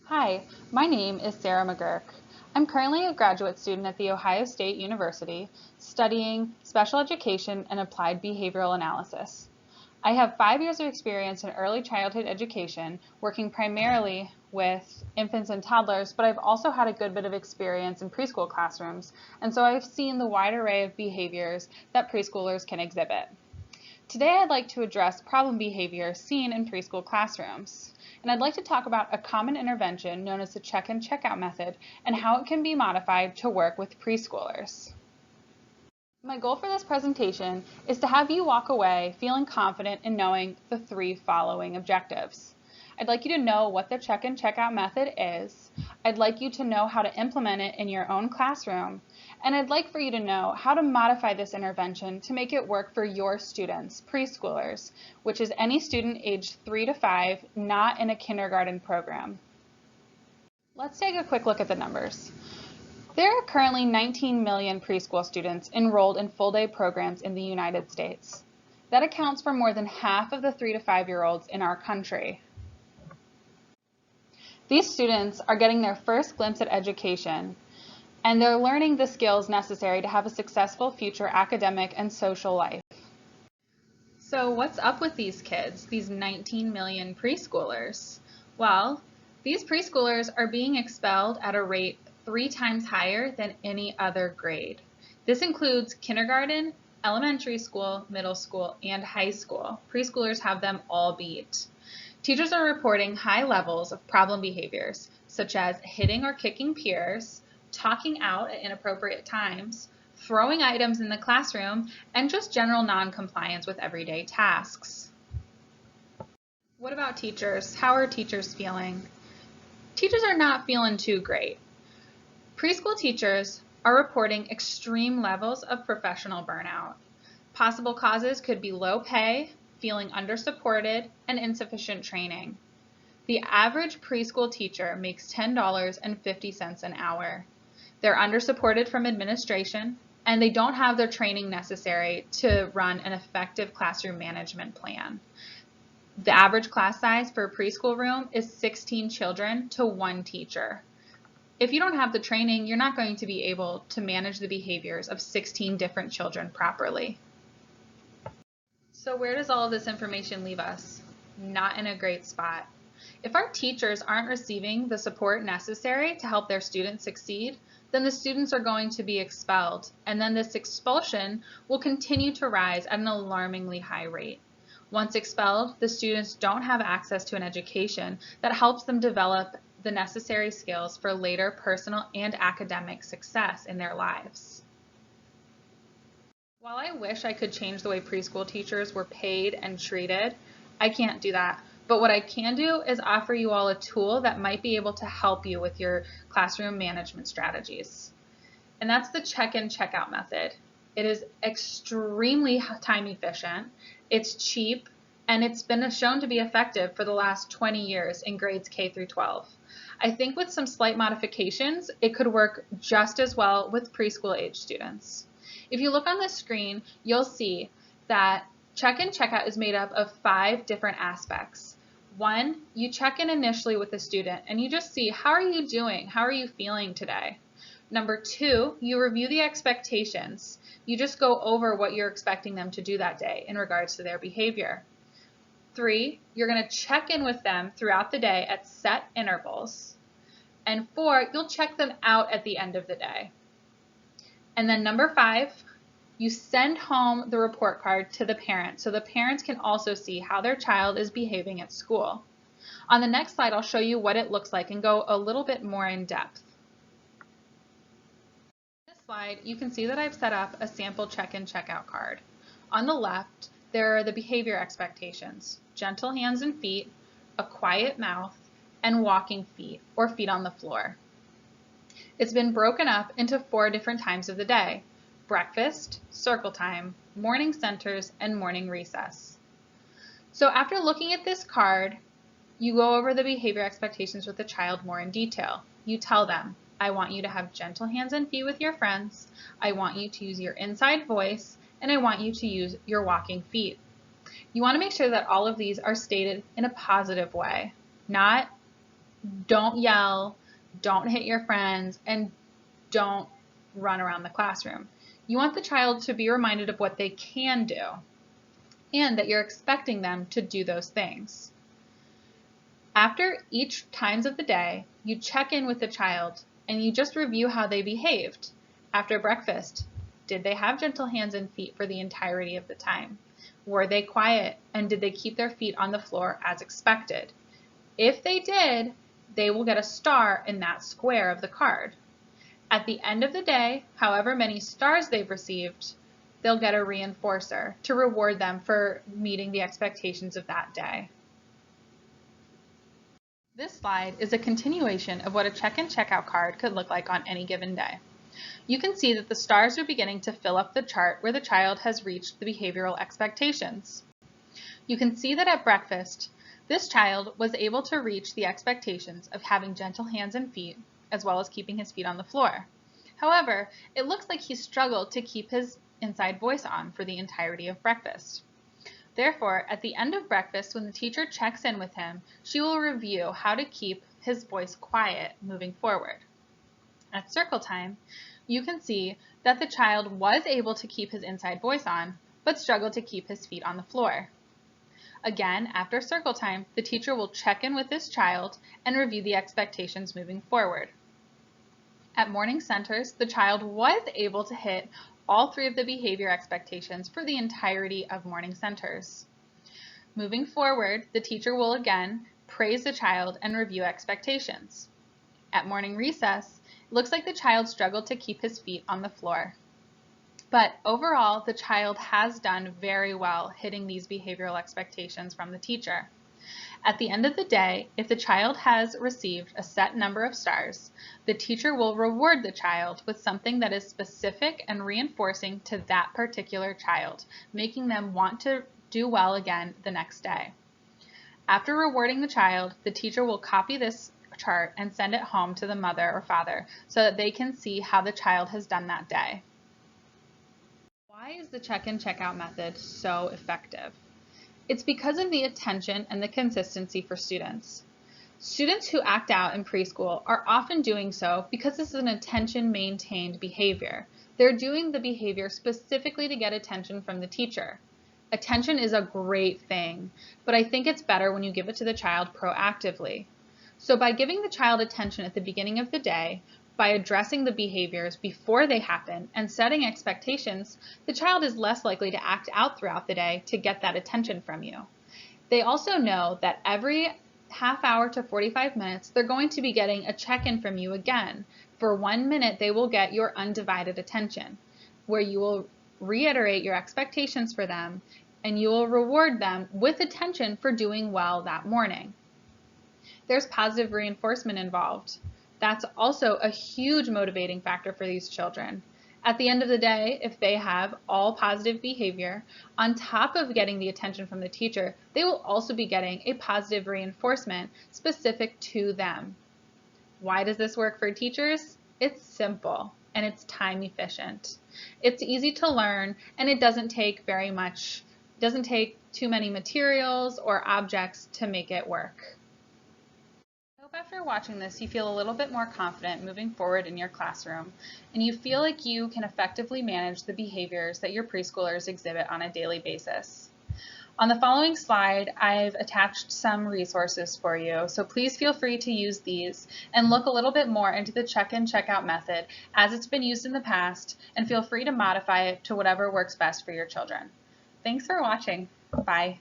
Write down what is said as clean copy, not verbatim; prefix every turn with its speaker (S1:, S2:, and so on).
S1: Hi, my name is Sarah McGurk. I'm currently a graduate student at The Ohio State University studying special education and applied behavioral analysis. I have 5 years of experience in early childhood education, working primarily with infants and toddlers, but I've also had a good bit of experience in preschool classrooms, and so I've seen the wide array of behaviors that preschoolers can exhibit. Today I'd like to address problem behavior seen in preschool classrooms. And I'd like to talk about a common intervention known as the check-in check-out method and how it can be modified to work with preschoolers. My goal for this presentation is to have you walk away feeling confident in knowing the 3 following objectives. I'd like you to know what the check-in check-out method is. I'd like you to know how to implement it in your own classroom. And I'd like for you to know how to modify this intervention to make it work for your students, preschoolers, which is any student aged 3 to 5, not in a kindergarten program. Let's take a quick look at the numbers. There are currently 19 million preschool students enrolled in full-day programs in the United States. That accounts for more than half of the 3 to 5-year-olds in our country. These students are getting their first glimpse at education, and they're learning the skills necessary to have a successful future academic and social life. So what's up with these kids, these 19 million preschoolers? Well, these preschoolers are being expelled at a rate 3 times higher than any other grade. This includes kindergarten, elementary school, middle school, and high school. Preschoolers have them all beat. Teachers are reporting high levels of problem behaviors, such as hitting or kicking peers, talking out at inappropriate times, throwing items in the classroom, and just general non-compliance with everyday tasks. What about teachers? How are teachers feeling? Teachers are not feeling too great. Preschool teachers are reporting extreme levels of professional burnout. Possible causes could be low pay, feeling undersupported, and insufficient training. The average preschool teacher makes $10.50 an hour. They're undersupported from administration, and they don't have the training necessary to run an effective classroom management plan. The average class size for a preschool room is 16 children to 1 teacher. If you don't have the training, you're not going to be able to manage the behaviors of 16 different children properly. So where does all of this information leave us? Not in a great spot. If our teachers aren't receiving the support necessary to help their students succeed, then the students are going to be expelled, and then this expulsion will continue to rise at an alarmingly high rate. Once expelled, the students don't have access to an education that helps them develop the necessary skills for later personal and academic success in their lives. While I wish I could change the way preschool teachers were paid and treated, I can't do that. But what I can do is offer you all a tool that might be able to help you with your classroom management strategies. And that's the check-in check-out method. It is extremely time efficient, it's cheap, and it's been shown to be effective for the last 20 years in grades K through 12. I think with some slight modifications, it could work just as well with preschool age students. If you look on the screen, you'll see that check-in check-out is made up of 5 different aspects. 1, you check in initially with the student and you just see, how are you doing? How are you feeling today? Number 2, you review the expectations. You just go over what you're expecting them to do that day in regards to their behavior. 3, you're going to check in with them throughout the day at set intervals. And 4, you'll check them out at the end of the day. And then number 5, you send home the report card to the parent so the parents can also see how their child is behaving at school. On the next slide, I'll show you what it looks like and go a little bit more in depth. On this slide, you can see that I've set up a sample check-in check-out card. On the left, there are the behavior expectations: gentle hands and feet, a quiet mouth, and walking feet or feet on the floor. It's been broken up into 4 different times of the day: breakfast, circle time, morning centers, and morning recess. So after looking at this card, you go over the behavior expectations with the child more in detail. You tell them, I want you to have gentle hands and feet with your friends, I want you to use your inside voice, and I want you to use your walking feet. You want to make sure that all of these are stated in a positive way, not Don't yell, don't hit your friends, and don't run around the classroom. You want the child to be reminded of what they can do and that you're expecting them to do those things. After each times of the day, you check in with the child and you just review how they behaved. After breakfast, did they have gentle hands and feet for the entirety of the time? Were they quiet and did they keep their feet on the floor as expected? If they did, they will get a star in that square of the card. At the end of the day, however many stars they've received, they'll get a reinforcer to reward them for meeting the expectations of that day. This slide is a continuation of what a check-in check-out card could look like on any given day. You can see that the stars are beginning to fill up the chart where the child has reached the behavioral expectations. You can see that at breakfast, this child was able to reach the expectations of having gentle hands and feet, as well as keeping his feet on the floor. However, it looks like he struggled to keep his inside voice on for the entirety of breakfast. Therefore, at the end of breakfast, when the teacher checks in with him, she will review how to keep his voice quiet moving forward. At circle time, you can see that the child was able to keep his inside voice on, but struggled to keep his feet on the floor. Again, after circle time, the teacher will check in with this child and review the expectations moving forward. At morning centers, the child was able to hit all three of the behavior expectations for the entirety of morning centers. Moving forward, the teacher will again praise the child and review expectations. At morning recess, it looks like the child struggled to keep his feet on the floor. But overall, the child has done very well hitting these behavioral expectations from the teacher. At the end of the day, if the child has received a set number of stars, the teacher will reward the child with something that is specific and reinforcing to that particular child, making them want to do well again the next day. After rewarding the child, the teacher will copy this chart and send it home to the mother or father so that they can see how the child has done that day. Why is the check-in check-out method so effective? It's because of the attention and the consistency for students. Students who act out in preschool are often doing so because this is an attention-maintained behavior. They're doing the behavior specifically to get attention from the teacher. Attention is a great thing, but I think it's better when you give it to the child proactively. So by giving the child attention at the beginning of the day, by addressing the behaviors before they happen and setting expectations, the child is less likely to act out throughout the day to get that attention from you. They also know that every half hour to 45 minutes, they're going to be getting a check-in from you again. For 1 minute, they will get your undivided attention, where you will reiterate your expectations for them and you will reward them with attention for doing well that morning. There's positive reinforcement involved. That's also a huge motivating factor for these children. At the end of the day, if they have all positive behavior, on top of getting the attention from the teacher, they will also be getting a positive reinforcement specific to them. Why does this work for teachers? It's simple and it's time efficient. It's easy to learn and it doesn't take very much, it doesn't take too many materials or objects to make it work. I hope after watching this you feel a little bit more confident moving forward in your classroom and you feel like you can effectively manage the behaviors that your preschoolers exhibit on a daily basis. On the following slide, I've attached some resources for you, so please feel free to use these and look a little bit more into the check-in check-out method as it's been used in the past, and feel free to modify it to whatever works best for your children. Thanks for watching. Bye.